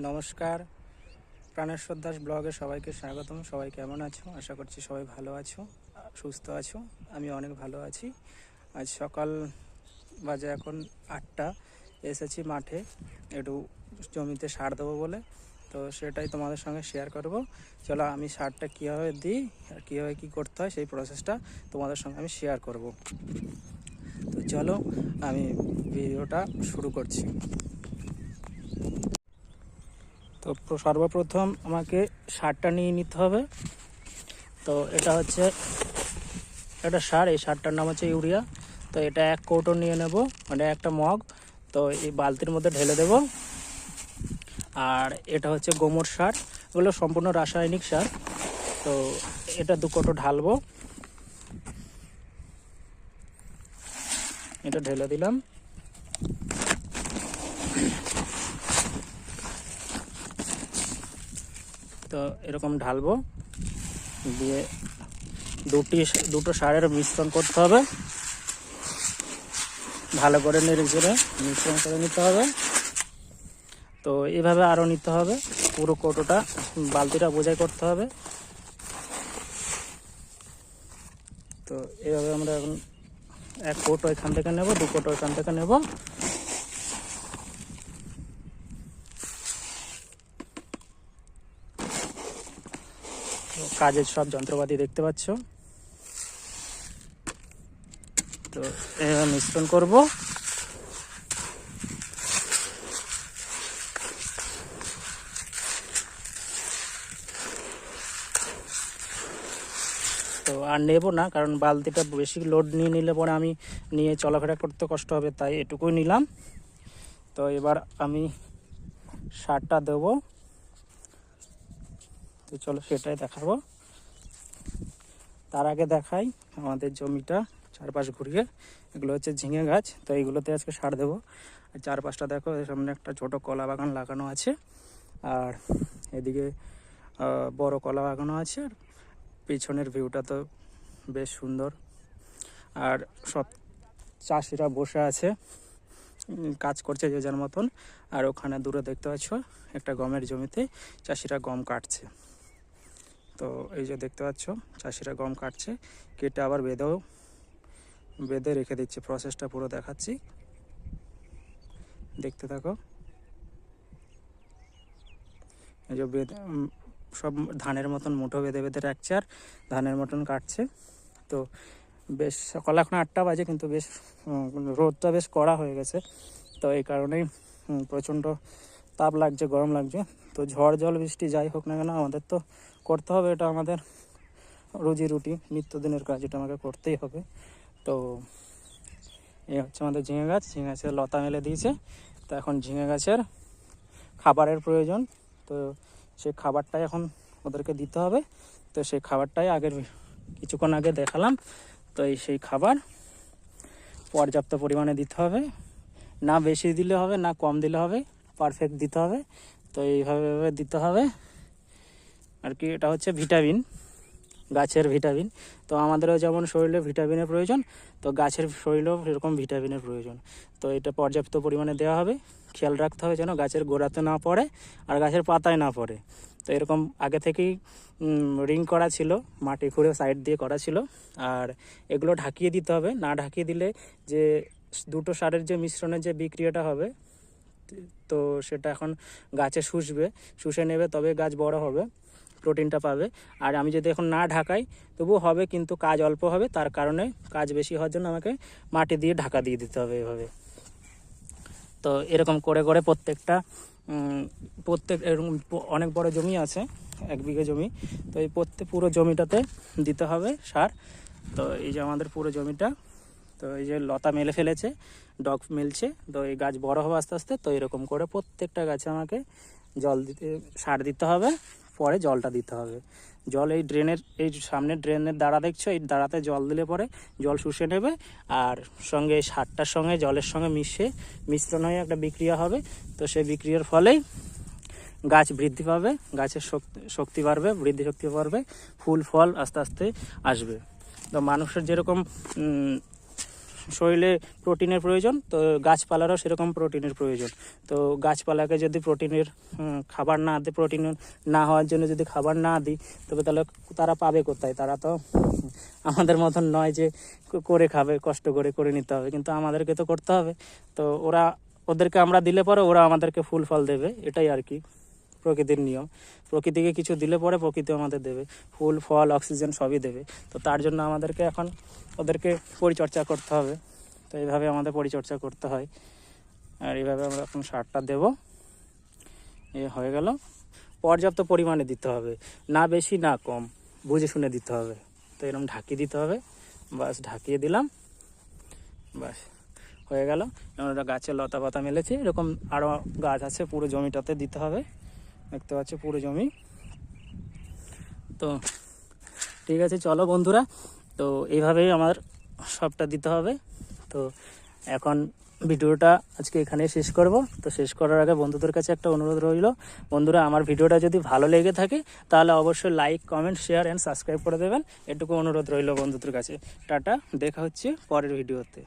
নমস্কার, প্রাণেশ্বর দাস ব্লগে সবাইকে স্বাগতম। সবাই কেমন আছো? আশা করছি সবাই ভালো আছো, সুস্থ আছো। আমি অনেক ভালো আছি। আজ সকাল বাজে এখন 8টা। এসেছি মাঠে একটু জমিতে সার দেবো বলে, তো সেটাই তোমাদের সঙ্গে শেয়ার করব। চলো, আমি সারটা কীভাবে দিই আর কীভাবে কী করতে হয় সেই প্রসেসটা তোমাদের সঙ্গে আমি শেয়ার করব। তো চলো, আমি ভিডিওটা শুরু করছি। তো সর্বপ্রথম আমাকে সারটা নিয়ে নিতে হবে। তো এটা হচ্ছে একটা সার, এই সারটার নাম হচ্ছে ইউরিয়া। তো এটা 1 কৌটো নিয়ে নেব, মানে একটা মগ। তো এই বালতির মধ্যে ঢেলে দেব। আর এটা হচ্ছে গোমর সার, এগুলো সম্পূর্ণ রাসায়নিক সার। তো এটা 2 কৌটো ঢালবো, এটা ঢেলে দিলাম। তো এরকম ঢালবো, দিয়ে দুটো সারের মিশ্রণ করতে হবে। ভালো করে নেড়ে চেড়ে মিশ্রণ করে নিতে হবে। তো এইভাবে আরও নিতে হবে, পুরো কৌটোটা বালতিটা বোঝাই করতে হবে। তো এইভাবে আমরা এখন 1 কৌটো এখান থেকে নেব, 2 কৌটো এখান থেকে নেব। কাজের সব যন্ত্রপাতি দেখতে পাচ্ছ। তো এইভাবে মিশ্রণ করব। তো আর নেব না, কারণ বালতিটা বেশি লোড নিয়ে নিলে পরে আমি নিয়ে চলাফেরা করতে কষ্ট হবে, তাই এটুকুই নিলাম। তো এবার আমি সারটা দেবো। তো চলো সেটাই দেখাবো। তার আগে দেখাই আমাদের জমিটা চারপাশ ঘুরিয়ে। এগুলো হচ্ছে ঝিঙে গাছ, তো এইগুলোতে আজকে সার দেবো। আর চারপাশটা দেখো, এর সামনে একটা ছোট কলা বাগান লাগানো আছে, আর এদিকে বড় কলা বাগানও আছে। আর পিছনের ভিউটা তো বেশ সুন্দর। আর সব চাষিরা বসে আছে, কাজ করছে যে যার মতন। আর ওখানে দূরে দেখতে পাচ্ছ একটা গমের জমিতে চাষিরা গম কাটছে। তো এই যে দেখতে পাচ্ছ চাষিরা গম কাটছে, কেটে আবার বেঁধে রেখে দিচ্ছে। প্রসেসটা পুরো দেখাচ্ছি, দেখতে থাকো। এই যে সব ধানের মতন মুঠো বেঁধে বেঁধে রাখছে আর ধানের মতন কাটছে। তো বেশ সকাল এখন 8টা বাজে, কিন্তু বেশ রোদটা বেশ কড়া হয়ে গেছে। তো এই কারণেই প্রচণ্ড তাপ লাগছে, গরম লাগছে। তো ঝড় জল বৃষ্টি যাই হোক না কেন, আমাদের তো করতে হবে, এটা আমাদের রুজি রুটি, নিত্যদিনের কাজ, এটা আমাকে করতেই হবে। তো এই হচ্ছে আমাদের ঝিঙে গাছ, ঝিঙে গাছের লতা মেলে দিয়েছে। তো এখন ঝিঙে গাছের খাবারের প্রয়োজন। তো সেই খাবারটাই এখন ওদেরকে দিতে হবে। তো সেই খাবারটাই কিছুক্ষণ আগে দেখালাম। তো সেই খাবার পর্যাপ্ত পরিমাণে দিতে হবে, না বেশি দিলে হবে না কম দিলে হবে, পারফেক্ট দিতে হবে। তো এইভাবে দিতে হবে আর কি। এটা হচ্ছে ভিটামিন, গাছের ভিটামিন। তো আমাদেরও যেমন শরীরে ভিটামিনের প্রয়োজন, তো গাছের শরীরেও সেরকম ভিটামিনের প্রয়োজন। তো এটা পর্যাপ্ত পরিমাণে দেওয়া হবে। খেয়াল রাখতে হবে যেন গাছের গোড়াতে না পড়ে আর গাছের পাতায় না পড়ে। তো এরকম আগে থেকেই রিং করা ছিল, মাটি খুঁড়ে সাইড দিয়ে করা ছিল। আর এগুলো ঢাকিয়ে দিতে হবে, না ঢাকিয়ে দিলে যে দুটো সারের যে মিশ্রণের যে বিক্রিয়াটা হবে, তো সেটা এখন গাছে শুষে নেবে, তবে গাছ বড় হবে, প্রোটিনটা পাবে। আর আমি যদি এখন না ঢাকাই তবুও হবে, কিন্তু কাজ অল্প হবে। তার কারণে কাজ বেশি হওয়ার জন্য আমাকে মাটি দিয়ে ঢাকা দিয়ে দিতে হবে এভাবে। তো এরকম করে করে এরকম অনেক বড় জমি আছে, 1 বিঘে জমি। তো এই পুরো জমিটাতে দিতে হবে সার। তো এই যে আমাদের পুরো জমিটা, তো এই যে লতা মেলে ফেলেছে, ডগ মেলছে। তো এই গাছ বড় হবে আস্তে আস্তে। তো এরকম করে প্রত্যেকটা গাছে আমাকে সার দিতে হবে, পরে জলটা দিতে হবে। জল এই সামনের ড্রেনের দাঁড়া দেখছো, এই দাঁড়াতে জল দিলে পরে জল শুষে নেবে। আর সঙ্গে এই সারটার সঙ্গে জলের সঙ্গে মিশ্রণ হয়ে একটা বিক্রিয়া হবে। তো সেই বিক্রিয়ার ফলেই গাছ বৃদ্ধি পাবে, গাছের শক্তি বাড়বে, বৃদ্ধি শক্তি বাড়বে, ফুল ফল আস্তে আস্তে আসবে। তো মানুষের যেরকম শরীরে প্রোটিনের প্রয়োজন, তো গাছপালারও সেরকম প্রোটিনের প্রয়োজন। তো গাছপালাকে যদি প্রোটিনের খাবার না দিই, প্রোটিন না হওয়ার জন্য যদি খাবার না দিই, তবে তাহলে তারা পাবে কোথায়? তারা তো আমাদের মতন নয় যে করে খাবে, কষ্ট করে করে নিতে হবে, কিন্তু আমাদেরকে তো করতে হবে। তো ওদেরকে আমরা দিলে পরে ওরা আমাদেরকে ফুল ফল দেবে, এটাই আর কি প্রকৃতির নিয়ম। প্রকৃতিকে কিছু দিলে পরে প্রকৃতি আমাদের দেবে, ফুল ফল অক্সিজেন সবই দেবে। তো তার জন্য আমাদেরকে এখন ওদেরকে পরিচর্যা করতে হবে। তো এইভাবে আমাদের পরিচর্যা করতে হয়, আর এইভাবে আমরা এখন সারটা দেবো। এ হয়ে গেল। পর্যাপ্ত পরিমাণে দিতে হবে, না বেশি না কম, বুঝে শুনে দিতে হবে। তো এরকম ঢাকিয়ে দিতে হবে, বাস ঢাকিয়ে দিলাম, বাস হয়ে গেল। আমরা গাছে লতা পাতা মেলেছে, এরকম আরও গাছ আছে, পুরো জমিটাতে দিতে হবে। দেখতে পাচ্ছি পুরো জমি। তো ঠিক আছে, চলো বন্ধুরা, তো এইভাবেই আমার সবটা দিতে হবে। তো এখন ভিডিওটা আজকে এখানে শেষ করব। তো শেষ করার আগে বন্ধুদের কাছে একটা অনুরোধ রইল, বন্ধুরা আমার ভিডিওটা যদি ভালো লেগে থাকে তাহলে অবশ্যই like, comment, share and subscribe করে দেবেন, এটুকু অনুরোধ রইল বন্ধুদের কাছে। টাটা, দেখা হচ্ছে পরের ভিডিওতে।